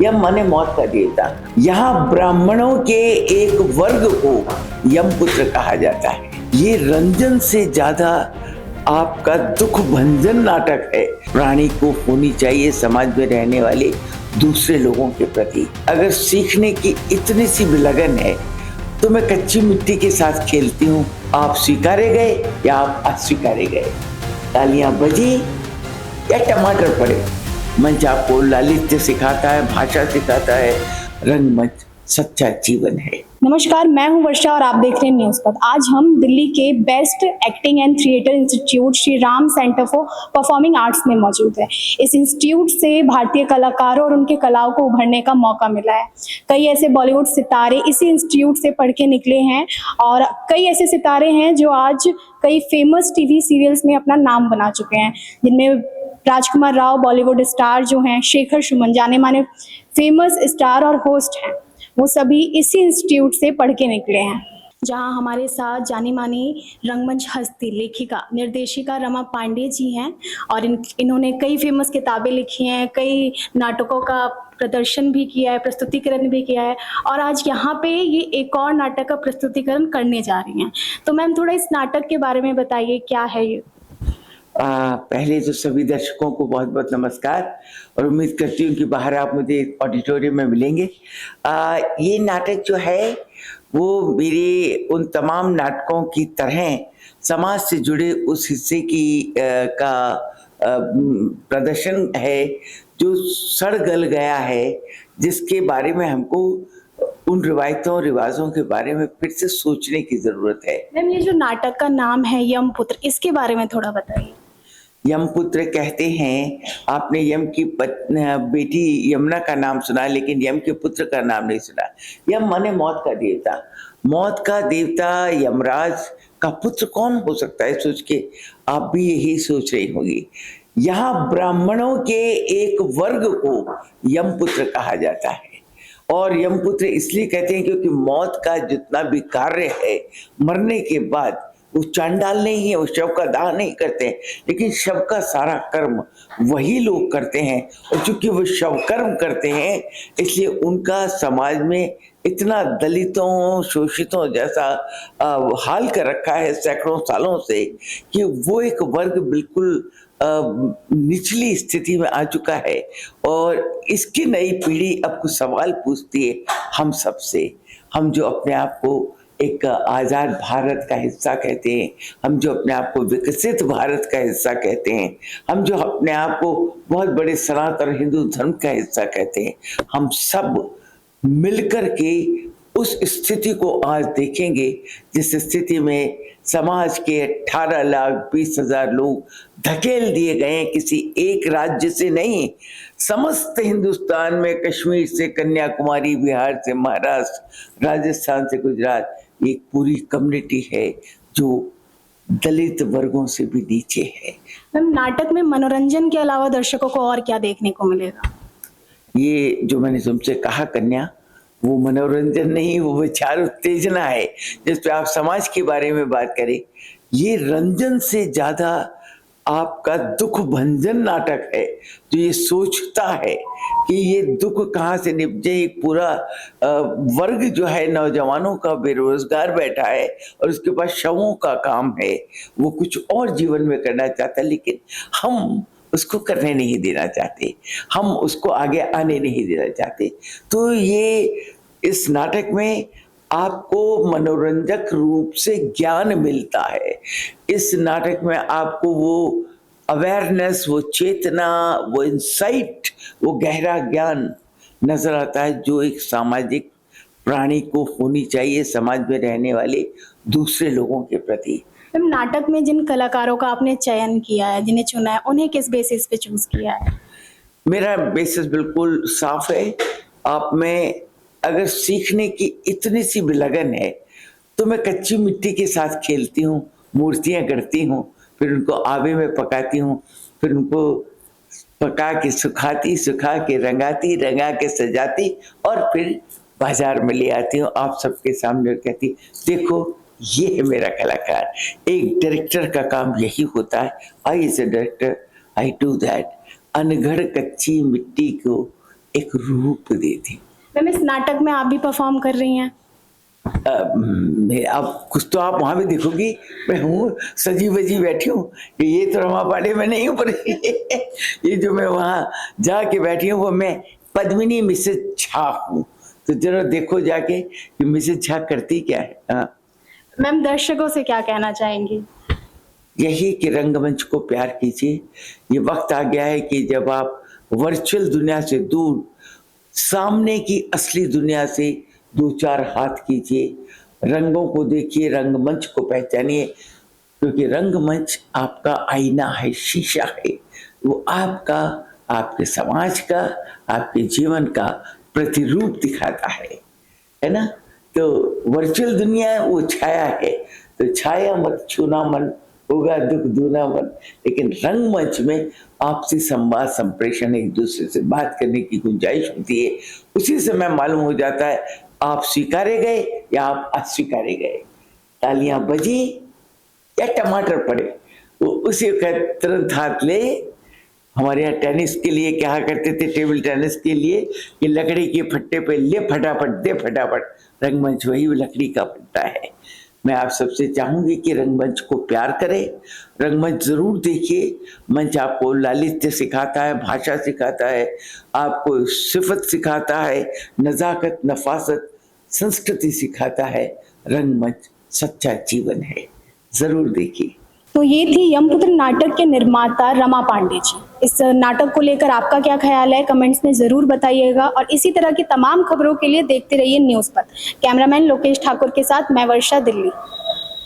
यम माने मौत का देवता। यहाँ ब्राह्मणों के एक वर्ग को यमपुत्र कहा जाता है। ये रंजन से ज्यादा आपका दुख भंजन नाटक है। प्राणी को होनी चाहिए समाज में रहने वाले दूसरे लोगों के प्रति। अगर सीखने की इतनी सी भी लगन है तो मैं कच्ची मिट्टी के साथ खेलती हूँ। आप स्वीकारे गए या आप अस्वीकारे गए, तालियां बजी या टमाटर पड़े। मंच आपको लालित्य सिखाता है, भाषा सिखाता है, रंगमंच सच्चा जीवन है। नमस्कार, मैं हूं वर्षा और आप देख रहे हैं न्यूज़ पथ। आज हम दिल्ली के best acting and theatre institute Shri Ram centre for performing arts में मौजूद है। इस इंस्टीट्यूट से भारतीय कलाकारों और उनके कलाओं को उभरने का मौका मिला है। कई ऐसे बॉलीवुड सितारे इसी इंस्टीट्यूट से पढ़ के निकले हैं और कई ऐसे सितारे हैं जो आज कई फेमस टीवी सीरियल्स में अपना नाम बना चुके हैं, जिनमें राजकुमार राव बॉलीवुड स्टार जो हैं, शेखर सुमन जाने माने फेमस स्टार और होस्ट हैं, वो सभी इसी इंस्टीट्यूट से पढ़ के निकले हैं। जहां हमारे साथ जानी मानी रंगमंच हस्ती, लेखिका, निर्देशिका रमा पांडे जी हैं और इन्होंने कई फेमस किताबें लिखी हैं, कई नाटकों का प्रदर्शन भी किया है, प्रस्तुतिकरण भी किया है और आज यहाँ पे ये एक और नाटक का प्रस्तुतिकरण करने जा रही हैं। तो मैम थोड़ा इस नाटक के बारे में बताइए, क्या है ये? पहले तो सभी दर्शकों को बहुत बहुत नमस्कार और उम्मीद करती हूँ कि बाहर आप मुझे ऑडिटोरियम में मिलेंगे। ये नाटक जो है वो मेरे उन तमाम नाटकों की तरह समाज से जुड़े उस हिस्से की का प्रदर्शन है जो सड़ गल गया है, जिसके बारे में हमको उन रिवायतों रिवाजों के बारे में फिर से सोचने की जरूरत है। मैम ये जो नाटक का नाम है यमपुत्र, इसके बारे में थोड़ा बताइए। यमपुत्र कहते हैं, आपने यम की बेटी यमुना का नाम सुना लेकिन यम के पुत्र का नाम नहीं सुना। यम माने मौत का देवता। मौत का देवता यमराज का पुत्र कौन हो सकता है, सोच के आप भी यही सोच रही होंगी। यहाँ ब्राह्मणों के एक वर्ग को यमपुत्र कहा जाता है और यमपुत्र इसलिए कहते हैं क्योंकि मौत का जितना भी कार्य है मरने के बाद वो चांडाल नहीं है, वो शव का दाह नहीं करते हैं, लेकिन शव का सारा कर्म वही लोग करते हैं और चूंकि वो शव कर्म करते हैं इसलिए उनका समाज में इतना दलितों शोषितों जैसा हाल कर रखा है सैकड़ों सालों से कि वो एक वर्ग बिल्कुल निचली स्थिति में आ चुका है और इसकी नई पीढ़ी अब कुछ सवाल पूछती है हम सबसे। हम जो अपने आप को एक आज़ाद भारत का हिस्सा कहते हैं, हम जो अपने आप को विकसित भारत का हिस्सा कहते हैं, हम जो अपने आप को बहुत बड़े सनातन हिंदू धर्म का हिस्सा कहते हैं, हम सब मिलकर के उस स्थिति को आज देखेंगे जिस स्थिति में समाज के 18,20,000 लोग धकेल दिए गए हैं, किसी एक राज्य से नहीं, समस्त हिंदुस्तान में कश्मीर से कन्याकुमारी, बिहार से महाराष्ट्र, राजस्थान से गुजरात, एक पूरी कम्युनिटी है जो दलित वर्गों से भी नीचे है। मैम नाटक में मनोरंजन के अलावा दर्शकों को और क्या देखने को मिलेगा? ये जो मैंने तुमसे कहा कन्या, वो मनोरंजन नहीं, वो विचार उत्तेजना है जिस पे आप समाज के बारे में बात करें। ये रंजन से ज्यादा आपका दुख भंजन नाटक है जो ये सोचता है कि ये दुख कहाँ से निपटे। एक पूरा वर्ग जो है नौजवानों का बेरोजगार बैठा है और उसके पास शवों का काम है, वो कुछ और जीवन में करना चाहता है लेकिन हम उसको करने नहीं देना चाहते, हम उसको आगे आने नहीं देना चाहते। तो ये इस नाटक में आपको मनोरंजक रूप से ज्ञान मिलता है। इस नाटक में आपको वो अवेयरनेस, वो चेतना, वो इंसाइट, वो गहरा ज्ञान नजर आता है जो एक सामाजिक प्राणी को होनी चाहिए समाज में रहने वाले दूसरे लोगों के प्रति। मैम नाटक में जिन कलाकारों का आपने चयन किया है, जिन्हें चुना है, उन्हें किस बेसिस पे चूज किया है? मेरा बेसिस बिल्कुल साफ है। आप में अगर सीखने की इतनी सी भी लगन है तो मैं कच्ची मिट्टी के साथ खेलती हूँ, मूर्तियाँ करती हूँ, फिर उनको आवे में पकाती हूँ, फिर उनको पका के सुखाती, सुखा के रंगाती, रंगा के सजाती और फिर बाजार में ले आती हूँ आप सबके सामने और कहती देखो ये है मेरा कलाकार। एक डायरेक्टर का काम यही होता है। I as a director I do that. अनगढ़ कच्ची मिट्टी को एक रूप देती। मैम इस नाटक में आप भी परफॉर्म कर रही हैं? अब कुछ तो आप वहां भी देखोगी, मैं हूँ सजी बजी बैठी हूँ कि ये तो रमा पांडे में नहीं हूँ, पर ये जो मैं वहां जाके बैठी हूँ वो मैं पद्मिनी मिसेज झा हूँ। तो जरा देखो जाके कि मिसेज झा करती क्या है। हाँ, मैम दर्शकों से क्या कहना चाहेंगी? यही कि रंगमंच को प्यार कीजिए। ये वक्त आ गया है कि जब आप वर्चुअल दुनिया से दूर सामने की असली दुनिया से दो चार हाथ कीजिए, रंगों को देखिए, रंगमंच को पहचानिए, क्योंकि रंगमंच आपका आईना है, शीशा है। वो आपका, आपके समाज का, आपके जीवन का प्रतिरूप दिखाता है ना। तो वर्चुअल दुनिया है, वो छाया है, तो छाया मत छूना मन, होगा दुख दूना मन। लेकिन रंगमंच में आपसी संवाद संप्रेषण, एक दूसरे से बात करने की गुंजाइश होती है। उसी समय मालूम हो जाता है आप स्वीकारे गए या आप अस्वीकारे गए, तालियां बजी या टमाटर पड़े, वो उसी वक्त तुरंत हाथ ले। हमारे यहाँ टेनिस के लिए क्या करते थे, टेबल टेनिस के लिए, कि लकड़ी के फट्टे पे ले फटाफट दे फटाफट। रंगमंच वही लकड़ी का फट्टा है। मैं आप सबसे चाहूंगी कि रंगमंच को प्यार करें, रंगमंच जरूर देखिए। मंच आपको लालित्य सिखाता है, भाषा सिखाता है, आपको सिफत सिखाता है, नजाकत, नफासत, संस्कृति सिखाता है। रंगमंच सच्चा जीवन है, जरूर देखिए। तो ये थी यमपुत्र नाटक के निर्माता रमा पांडे जी। इस नाटक को लेकर आपका क्या ख्याल है, कमेंट्स में जरूर बताइएगा। और इसी तरह की तमाम खबरों के लिए देखते रहिए न्यूज़ पथ। कैमरामैन लोकेश ठाकुर के साथ मैं वर्षा, दिल्ली।